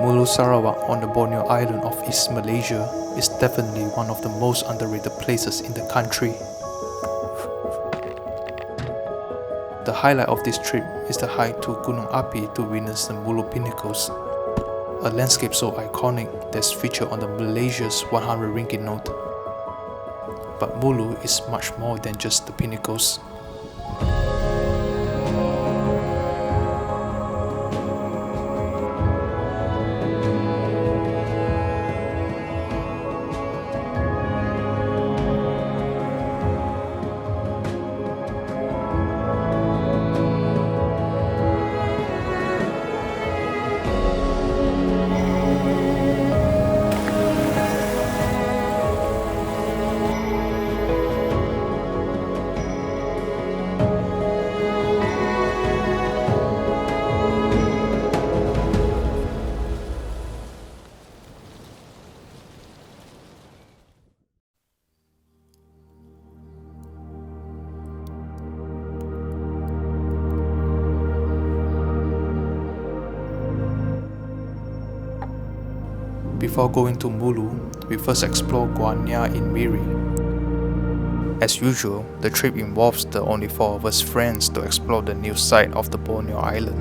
Mulu Sarawak on the Borneo island of East Malaysia is definitely one of the most underrated places in the country. The highlight of this trip is the hike to Gunung Api to witness the Mulu Pinnacles, a landscape so iconic that's featured on the Malaysia's 100 ringgit note. But Mulu is much more than just the pinnacles. Before going to Mulu, we first explore Niah in Miri. As usual, the trip involves the only 4 of us friends to explore the new side of the Borneo island.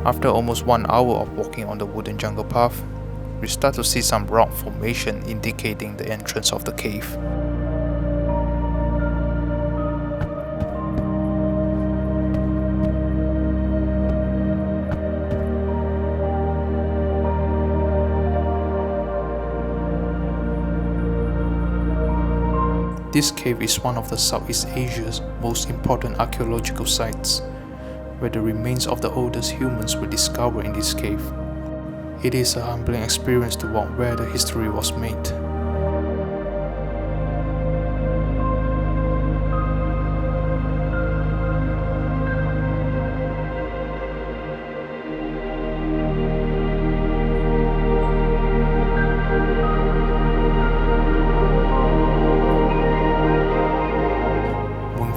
After almost 1 hour of walking on the wooden jungle path, we start to see some rock formation indicating the entrance of the cave. This cave is one of the Southeast Asia's most important archaeological sites, where the remains of the oldest humans were discovered in this cave. It is a humbling experience to walk where the history was made.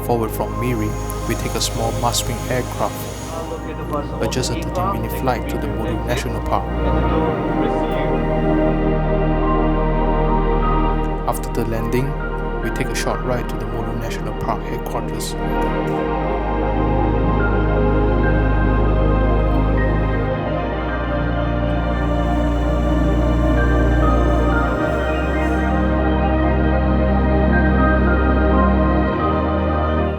Forward from Miri, we take a small must-wing aircraft, just a 30-minute flight to the Mulu National Park. After the landing, we take a short ride to the Mulu National Park headquarters.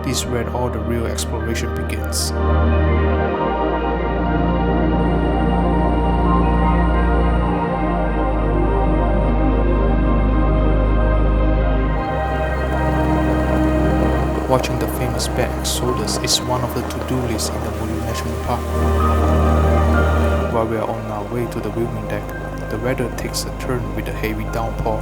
This is where all the real exploration begins. Watching the famous bear exodus is one of the to-do lists in the Mulu National Park. While we are on our way to the viewing deck, the weather takes a turn with a heavy downpour.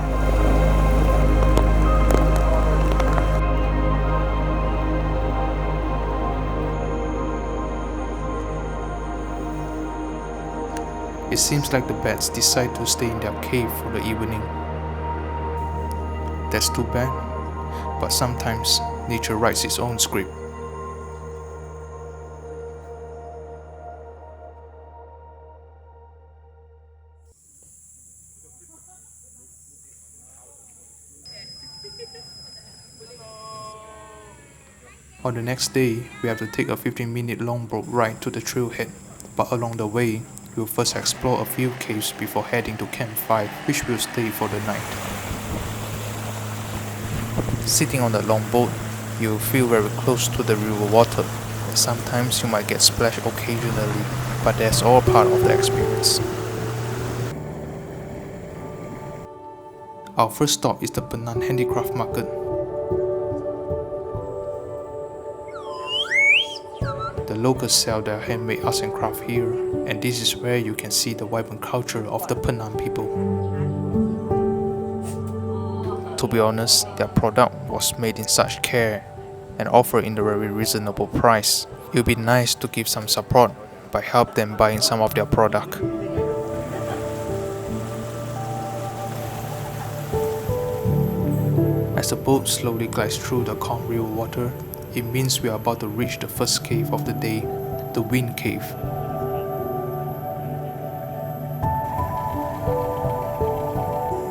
It seems like the bats decide to stay in their cave for the evening. That's too bad, but sometimes nature writes its own script. On the next day, we have to take a 15-minute longboat ride to the trailhead, but along the way, we'll first explore a few caves before heading to Camp 5, which we'll stay for the night. Sitting on the longboat, you'll feel very close to the river water. Sometimes you might get splashed occasionally, but that's all part of the experience. Our first stop is the Penang Handicraft Market. The locals sell their handmade arts and craft here, and this is where you can see the vibrant culture of the Penang people. To be honest, their product was made in such care and offered in a very reasonable price. It would be nice to give some support by help them buying some of their product. As the boat slowly glides through the calm river water, it means we are about to reach the first cave of the day, the Wind Cave.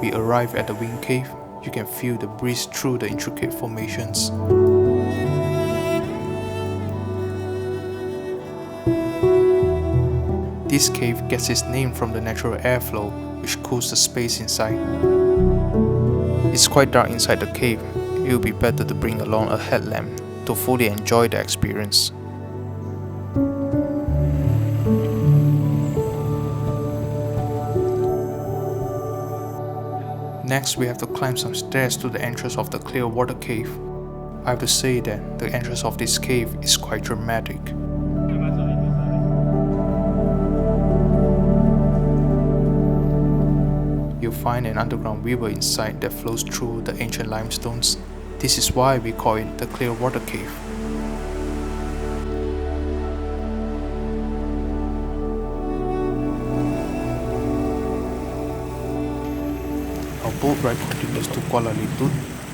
we arrive at the Wing Cave, you can feel the breeze through the intricate formations. This cave gets its name from the natural airflow, which cools the space inside. It's quite dark inside the cave. It will be better to bring along a headlamp to fully enjoy the experience. Next, we have to climb some stairs to the entrance of the clear water cave. I have to say that the entrance of this cave is quite dramatic. You'll find an underground river inside that flows through the ancient limestones. This is why we call it the clear water cave. Our boat ride continues to Kuala Lutut,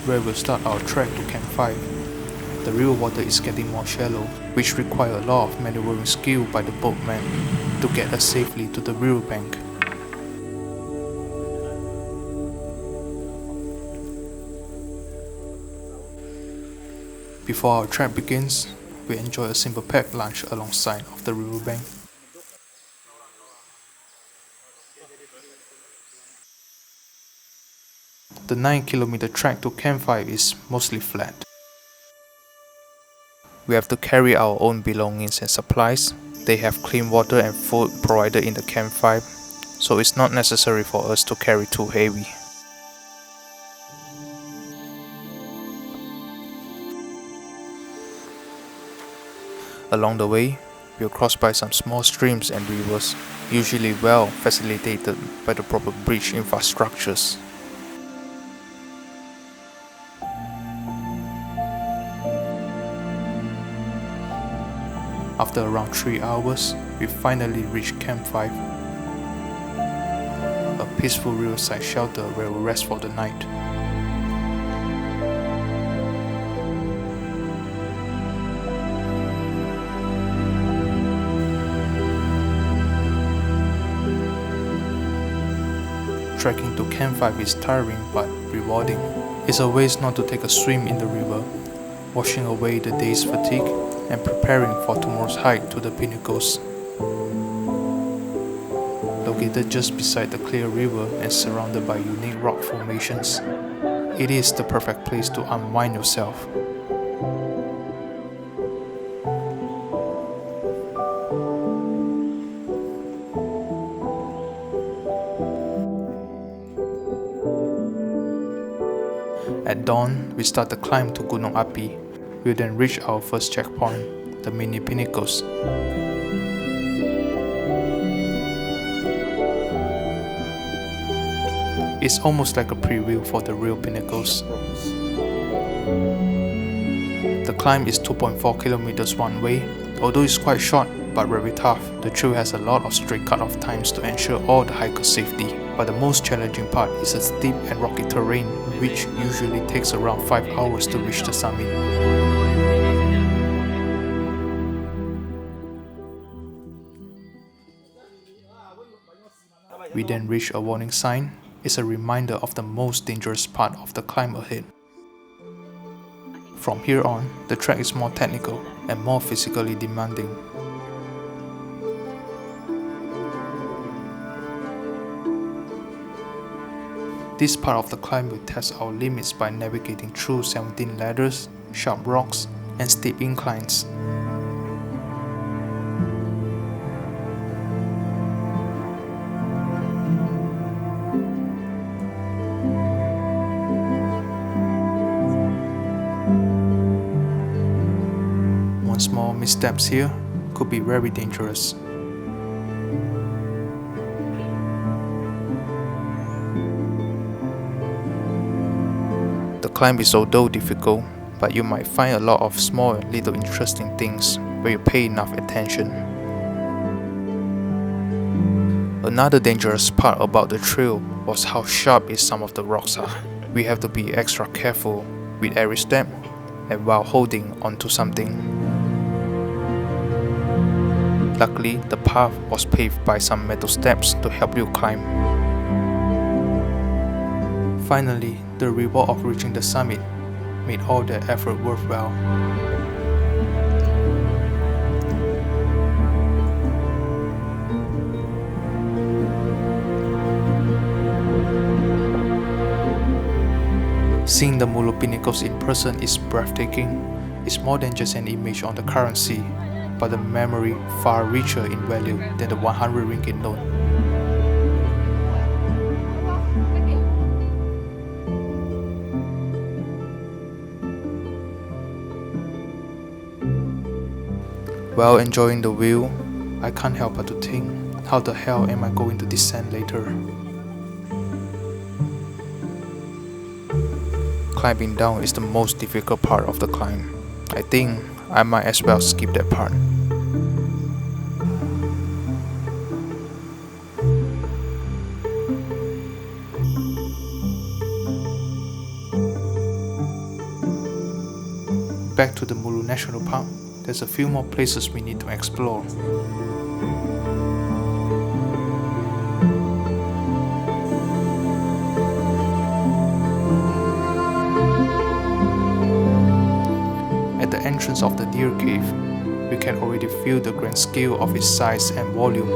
where we'll start our trek to Camp 5. The river water is getting more shallow, which require a lot of maneuvering skill by the boatman to get us safely to the riverbank. Before our trek begins, we enjoy a simple packed lunch alongside of the riverbank. The 9-kilometer trek to Camp 5 is mostly flat. We have to carry our own belongings and supplies. They have clean water and food provided in the Camp 5, so it's not necessary for us to carry too heavy. Along the way, we'll cross by some small streams and rivers, usually well facilitated by the proper bridge infrastructures. After around 3 hours, we finally reach Camp 5, a peaceful riverside shelter where we rest for the night. Trekking to Camp 5 is tiring but rewarding. It's a waste not to take a swim in the river, washing away the day's fatigue and preparing for tomorrow's hike to the Pinnacles. Located just beside the clear river and surrounded by unique rock formations, it is the perfect place to unwind yourself. At dawn, we start the climb to Gunung Api. We'll then reach our first checkpoint, the Mulu Pinnacles. It's almost like a preview for the real pinnacles. The climb is 2.4 kilometers one way. Although it's quite short but very tough, the trail has a lot of straight cut-off times to ensure all the hikers' safety. But the most challenging part is the steep and rocky terrain, which usually takes around 5 hours to reach the summit. We then reach a warning sign. It's a reminder of the most dangerous part of the climb ahead. From here on, the trek is more technical and more physically demanding. This part of the climb will test our limits by navigating through 17 ladders, sharp rocks, and steep inclines. One small missteps here could be very dangerous. The climb is although difficult, but you might find a lot of small little interesting things where you pay enough attention. Another dangerous part about the trail was how sharp some of the rocks are. We have to be extra careful with every step and while holding onto something. Luckily, the path was paved by some metal steps to help you climb. Finally, the reward of reaching the summit made all that effort worthwhile. Seeing the Mulu Pinnacles in person is breathtaking. It's more than just an image on the currency, but a memory far richer in value than the 100 ringgit note. While enjoying the view, I can't help but to think, how the hell am I going to descend later? Climbing down is the most difficult part of the climb. I think I might as well skip that part. Back to the Mulu National Park, there's a few more places we need to explore. At the entrance of the Deer Cave, you can already feel the grand scale of its size and volume.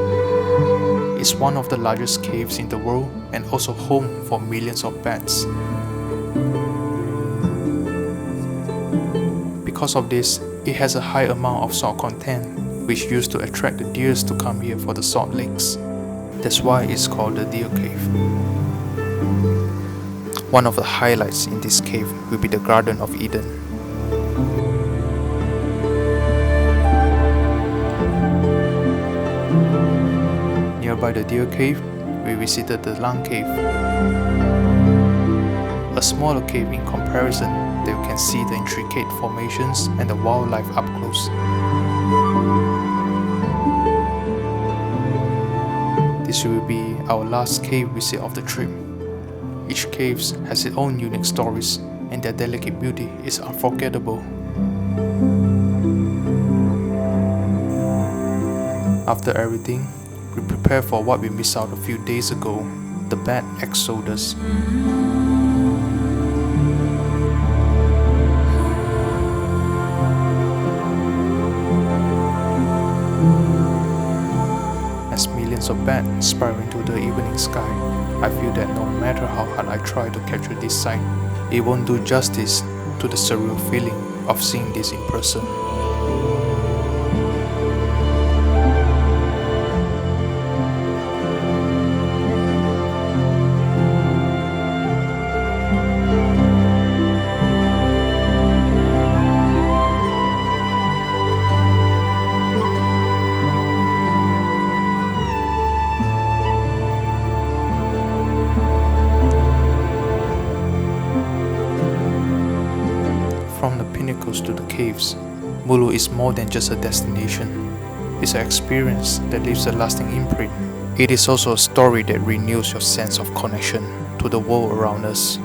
It's one of the largest caves in the world and also home for millions of bats. Because of this, it has a high amount of salt content, which used to attract the deers to come here for the salt licks. That's why it's called the Deer Cave. One of the highlights in this cave will be the Garden of Eden. Nearby the Deer Cave, we visited the Lung Cave, a smaller cave in comparison that you can see the intricate formations and the wildlife up close. This will be our last cave visit of the trip. Each cave has its own unique stories, and their delicate beauty is unforgettable. After everything, we prepare for what we missed out a few days ago, the bad exodus. As millions of bats spiral into the evening sky, I feel that no matter how hard I try to capture this sight, it won't do justice to the surreal feeling of seeing this in person. From the pinnacles to the caves, Mulu is more than just a destination. It's an experience that leaves a lasting imprint. It is also a story that renews your sense of connection to the world around us.